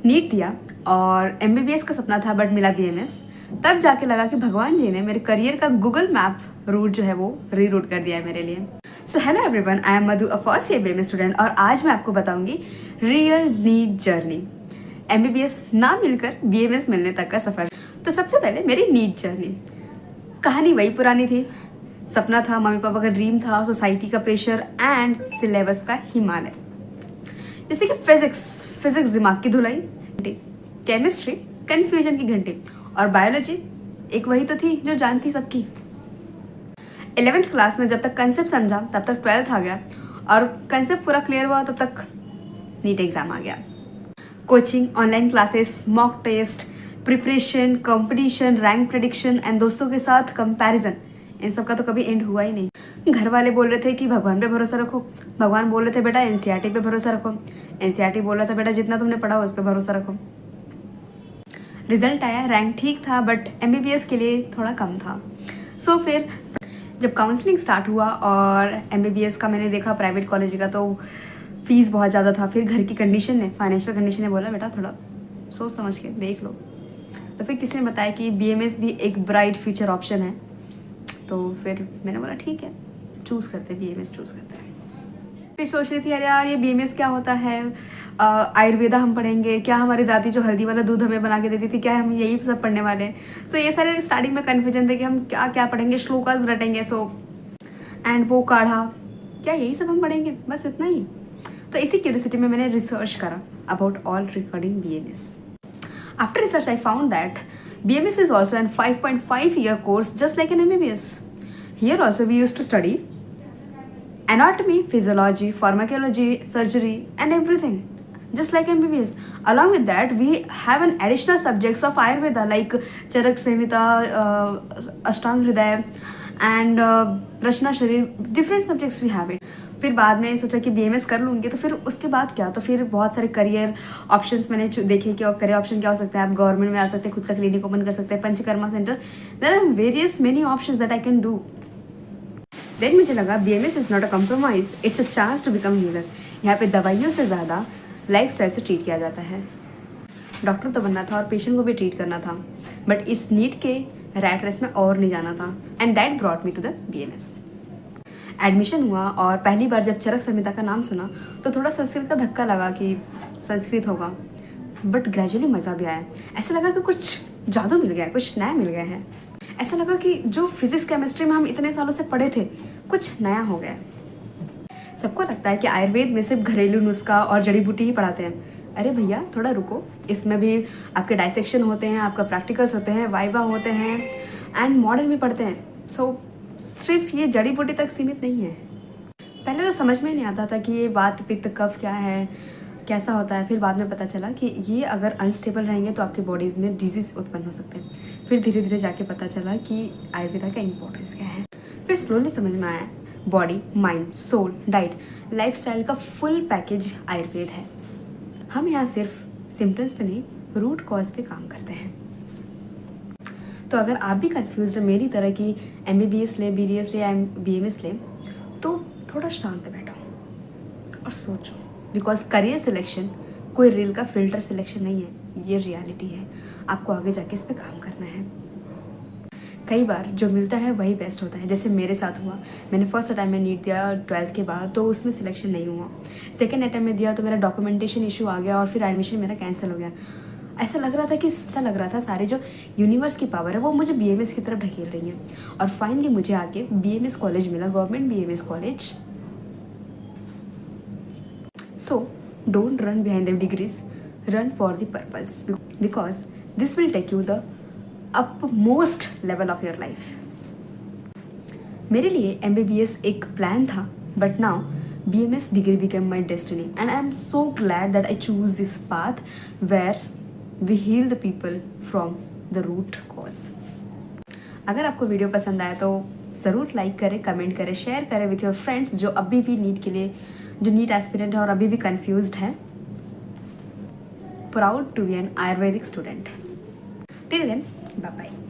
NEET दिया और MBBS का सपना था बट मिला बीएमएस। तब जाके लगा कि भगवान जी ने मेरे करियर का गूगल मैप रूट जो है वो रीरूट कर दिया है मेरे लिए। So hello everyone, I am Madhu, a first year BMS student, और आज मैं आपको बताऊंगी रियल नीट जर्नी, एमबीबीएस ना मिलकर बीएमएस मिलने तक का सफर। तो सबसे पहले मेरी नीट जर्नी, कहानी वही पुरानी थी। सपना था, मम्मी पापा का ड्रीम था, सोसाइटी का प्रेशर एंड सिलेबस का हिमालय। जैसे कि फिजिक्स दिमाग की धुलाई, केमिस्ट्री कंफ्यूजन की घंटी, और बायोलॉजी एक वही तो थी जो जानती सबकी। 11th क्लास में जब तक कंसेप्ट समझा तब तक 12th आ गया, और कंसेप्ट पूरा क्लियर हुआ तब तक नीट एग्जाम आ गया। Coaching, online classes, mock test, preparation, competition, rank prediction and दोस्तों के साथ कंपैरिजन, इन सब का तो कभी एंड हुआ ही नहीं। घर वाले बोल रहे थे कि भगवान पे भरोसा रखो, भगवान बोल रहे थे बेटा एनसीईआरटी पे भरोसा रखो, एनसीईआरटी बोल रहा था बेटा जितना तुमने पढ़ा उस पर भरोसा रखो। रिजल्ट आया, रैंक ठीक था बट एमबीबीएस के लिए थोड़ा कम था। सो फिर जब काउंसलिंग स्टार्ट हुआ और एमबीबीएस का मैंने देखा प्राइवेट कॉलेज का, तो फीस बहुत ज़्यादा था। फिर घर की कंडीशन ने, फाइनेंशियल कंडीशन ने बोला बेटा थोड़ा सोच समझ के देख लो। तो फिर किसी ने बताया कि बीएमएस भी एक ब्राइट फ्यूचर ऑप्शन है। तो फिर मैंने बोला ठीक है, चूज़ करते हैं, बीएमएस चूज़ करते हैं। फिर सोच रही थी अरे यार ये बीएमएस क्या होता है, आयुर्वेदा हम पढ़ेंगे क्या, हमारी दादी जो हल्दी वाला दूध हमें बना के देती थी क्या हम यही सब पढ़ने वाले हैं। सो ये सारे स्टार्टिंग में कन्फ्यूजन थे कि हम क्या क्या पढ़ेंगे, श्लोकास रटेंगे सो एंड वो काढ़ा क्या, यही सब हम पढ़ेंगे, बस इतना ही। तो इसी क्यूरियोसिटी में मैंने रिसर्च करा about all regarding BMS. After research I found that BMS is also an 5.5-year course just like an MBBS. Here also we used to study anatomy, physiology, pharmacology, surgery and everything just like MBBS. Along with that we have an additional subjects of Ayurveda like Charak Samhita, Ashtang Hriday and Rachna Sharir. Different subjects we have it. फिर बाद में सोचा कि BMS कर लूँगी, तो फिर उसके बाद क्या, तो फिर बहुत सारे करियर ऑप्शंस मैंने देखे कि और करियर ऑप्शन क्या हो सकता है। आप गवर्नमेंट में आ सकते हैं, खुद का क्लिनिक ओपन कर सकते हैं, panchakarma centre, there are various many options that I can do. Then मुझे लगा BMS is not a compromise, it's a chance to become healer. यहाँ पे दवाइयों से ज़्यादा लाइफस्टाइल से ट्रीट किया जाता है। डॉक्टर तो बनना था और पेशेंट को भी ट्रीट करना था, बट इस नीट के रैट रेस में और नहीं जाना था, and that brought me to the BMS. Admission हुआ और पहली बार जब चरक संहिता का नाम सुना तो थोड़ा संस्कृत का धक्का लगा कि संस्कृत होगा, बट ग्रेजुअली मज़ा भी आया। ऐसा लगा कि कुछ जादू मिल गया, कुछ नया मिल गया है। ऐसा लगा कि जो फिजिक्स केमिस्ट्री में हम इतने सालों से पढ़े थे कुछ नया हो गया। सबको लगता है कि आयुर्वेद में सिर्फ घरेलू नुस्खा और जड़ी बूटी ही पढ़ाते हैं। अरे भैया थोड़ा रुको, इसमें भी आपके डाइसेक्शन होते हैं, आपका प्रैक्टिकल्स होते हैं, वाइवा होते हैं एंड मॉडल भी पढ़ते हैं। सो सिर्फ ये जड़ी बूटी तक सीमित नहीं है। पहले तो समझ में नहीं आता था कि ये वात पित्त कफ क्या है, कैसा होता है। फिर बाद में पता चला कि ये अगर अनस्टेबल रहेंगे तो आपके बॉडीज़ में डिजीज़ उत्पन्न हो सकते हैं। फिर धीरे धीरे जाके पता चला कि आयुर्वेदा का इम्पोर्टेंस क्या है। फिर स्लोली समझ में आया body, mind, soul, diet, lifestyle का फुल पैकेज आयुर्वेद है। हम यहाँ सिर्फ सिम्टम्स पे नहीं, रूट कॉज पे काम करते हैं। तो अगर आप भी कंफ्यूज है मेरी तरह की एमबीबीएस ले, बीडीएस ले या बीएमएस ले, तो थोड़ा शांत बैठो और सोचो, बिकॉज करियर सिलेक्शन कोई रील का फिल्टर सिलेक्शन नहीं है, ये रियलिटी है। आपको आगे जाके इस पर काम करना है। कई बार जो मिलता है वही बेस्ट होता है, जैसे मेरे साथ हुआ। मैंने फर्स्ट अटैम्प में नीट दिया 12th के बाद, तो उसमें सिलेक्शन नहीं हुआ। सेकेंड अटैम्प में दिया तो मेरा डॉक्यूमेंटेशन इशू आ गया और फिर एडमिशन मेरा कैंसिल हो गया। ऐसा लग रहा था सारे जो यूनिवर्स की पावर है वो मुझे बीएमएस की तरफ ढकेल रही है, और फाइनली मुझे आके बीएमएस कॉलेज मिला, government BMS college. So don't run behind the degrees, run for the purpose, because this will take you the upmost level of your life. मेरे लिए एमबीबीएस एक प्लान था, but now BMS degree became my destiny, and I am so glad that I choose this path where we heal the people from the root cause. अगर आपको video पसंद आया तो ज़रूर लाइक करें, कमेंट करें, शेयर करें विथ योर फ्रेंड्स जो अभी भी नीट के लिए, जो नीट एस्पिरेंट है और अभी भी कंफ्यूज्ड है। Proud to be an Ayurvedic student. Till then, bye bye.